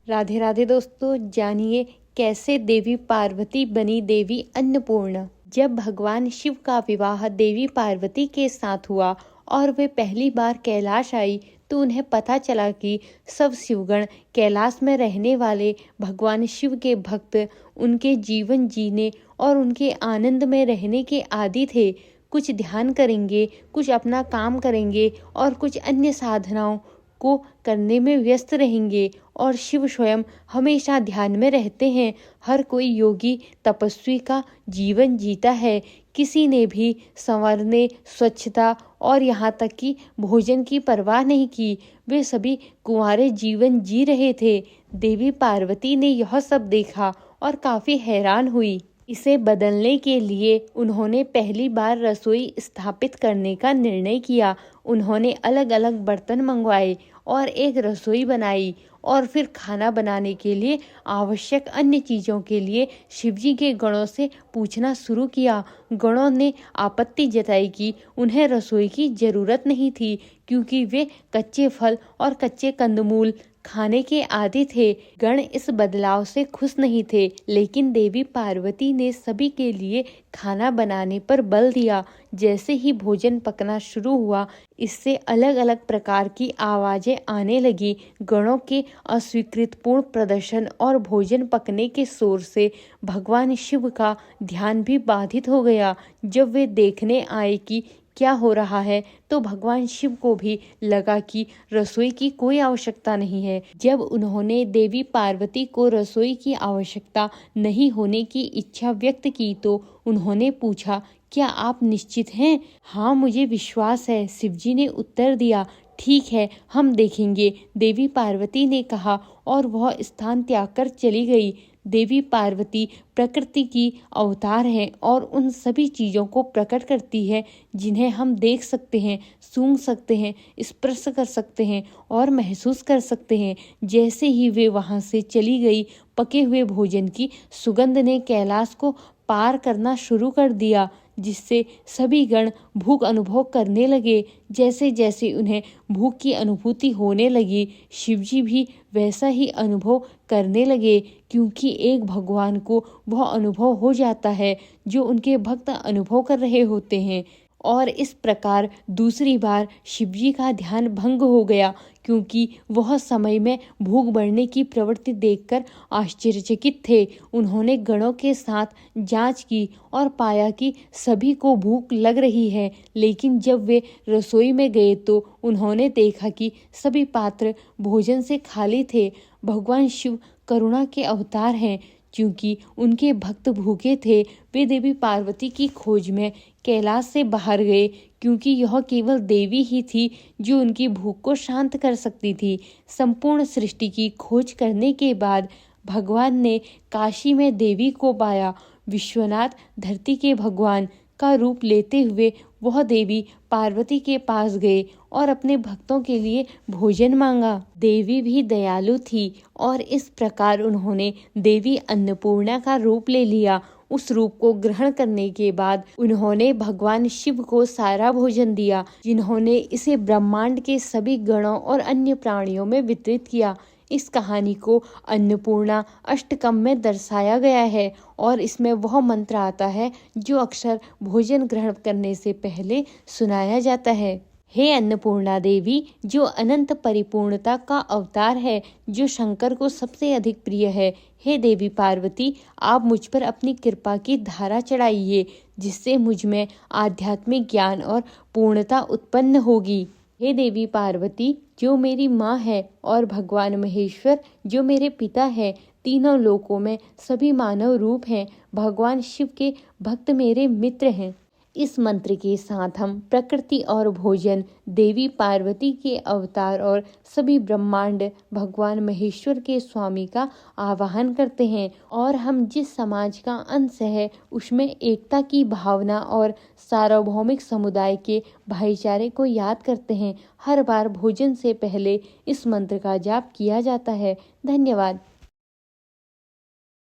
राधे राधे दोस्तों, जानिए कैसे देवी पार्वती बनी देवी अन्नपूर्णा। जब भगवान शिव का विवाह देवी पार्वती के साथ हुआ और वे पहली बार कैलाश आई तो उन्हें पता चला कि सब शिवगण कैलाश में रहने वाले भगवान शिव के भक्त उनके जीवन जीने और उनके आनंद में रहने के आदी थे। कुछ ध्यान करेंगे, कुछ अपना काम करेंगे और कुछ अन्य साधनाओं को करने में व्यस्त रहेंगे और शिव स्वयं हमेशा ध्यान में रहते हैं। हर कोई योगी तपस्वी का जीवन जीता है। किसी ने भी संवरने, स्वच्छता और यहाँ तक कि भोजन की परवाह नहीं की। वे सभी कुंवारे जीवन जी रहे थे। देवी पार्वती ने यह सब देखा और काफी हैरान हुई। इसे बदलने के लिए उन्होंने पहली बार रसोई स्थापित करने का निर्णय किया। उन्होंने अलग अलग बर्तन मंगवाए और एक रसोई बनाई और फिर खाना बनाने के लिए आवश्यक अन्य चीज़ों के लिए शिवजी के गणों से पूछना शुरू किया। गणों ने आपत्ति जताई कि उन्हें रसोई की जरूरत नहीं थी क्योंकि वे कच्चे फल और कच्चे कंदमूल खाने के आदी थे। गण इस बदलाव से खुश नहीं थे, लेकिन देवी पार्वती ने सभी के लिए खाना बनाने पर बल दिया। जैसे ही भोजन पकना शुरू हुआ, इससे अलग अलग प्रकार की आवाजें आने लगी। गणों के अस्वीकृतपूर्ण प्रदर्शन और भोजन पकने के शोर से भगवान शिव का ध्यान भी बाधित हो गया। जब वे देखने आए कि क्या हो रहा है तो भगवान शिव को भी लगा कि रसोई की कोई आवश्यकता नहीं है। जब उन्होंने देवी पार्वती को रसोई की आवश्यकता नहीं होने की इच्छा व्यक्त की तो उन्होंने पूछा, क्या आप निश्चित हैं? हाँ, मुझे विश्वास है, शिवजी ने उत्तर दिया। ठीक है, हम देखेंगे, देवी पार्वती ने कहा और वह स्थान त्याग कर चली गई। देवी पार्वती प्रकृति की अवतार है और उन सभी चीज़ों को प्रकट करती है जिन्हें हम देख सकते हैं, सूंघ सकते हैं, स्पर्श कर सकते हैं और महसूस कर सकते हैं। जैसे ही वे वहां से चली गई, पके हुए भोजन की सुगंध ने कैलाश को पार करना शुरू कर दिया, जिससे सभी गण भूख अनुभव करने लगे। जैसे जैसे उन्हें भूख की अनुभूति होने लगी, शिवजी भी वैसा ही अनुभव करने लगे, क्योंकि एक भगवान को वह अनुभव हो जाता है जो उनके भक्त अनुभव कर रहे होते हैं। और इस प्रकार दूसरी बार शिवजी का ध्यान भंग हो गया, क्योंकि वह समय में भूख बढ़ने की प्रवृत्ति देखकर आश्चर्यचकित थे। उन्होंने गणों के साथ जांच की और पाया कि सभी को भूख लग रही है, लेकिन जब वे रसोई में गए तो उन्होंने देखा कि सभी पात्र भोजन से खाली थे। भगवान शिव करुणा के अवतार हैं। क्योंकि उनके भक्त भूखे थे, वे देवी पार्वती की खोज में कैलाश से बाहर गए, क्योंकि यह केवल देवी ही थी जो उनकी भूख को शांत कर सकती थी। संपूर्ण सृष्टि की खोज करने के बाद भगवान ने काशी में देवी को पाया। विश्वनाथ, धरती के भगवान का रूप लेते हुए वह देवी पार्वती के पास गए और अपने भक्तों के लिए भोजन मांगा। देवी भी दयालु थी और इस प्रकार उन्होंने देवी अन्नपूर्णा का रूप ले लिया। उस रूप को ग्रहण करने के बाद उन्होंने भगवान शिव को सारा भोजन दिया, जिन्होंने इसे ब्रह्मांड के सभी गणों और अन्य प्राणियों में वितरित किया। इस कहानी को अन्नपूर्णा अष्टकम में दर्शाया गया है और इसमें वह मंत्र आता है जो अक्सर भोजन ग्रहण करने से पहले सुनाया जाता है। हे अन्नपूर्णा देवी, जो अनंत परिपूर्णता का अवतार है, जो शंकर को सबसे अधिक प्रिय है, हे देवी पार्वती, आप मुझ पर अपनी कृपा की धारा चढ़ाइए, जिससे मुझ में आध्यात्मिक ज्ञान और पूर्णता उत्पन्न होगी। हे देवी पार्वती, जो मेरी माँ है, और भगवान महेश्वर जो मेरे पिता है, तीनों लोकों में सभी मानव रूप हैं। भगवान शिव के भक्त मेरे मित्र हैं। इस मंत्र के साथ हम प्रकृति और भोजन, देवी पार्वती के अवतार और सभी ब्रह्मांड भगवान महेश्वर के स्वामी का आवाहन करते हैं और हम जिस समाज का अंश है उसमें एकता की भावना और सार्वभौमिक समुदाय के भाईचारे को याद करते हैं। हर बार भोजन से पहले इस मंत्र का जाप किया जाता है। धन्यवाद।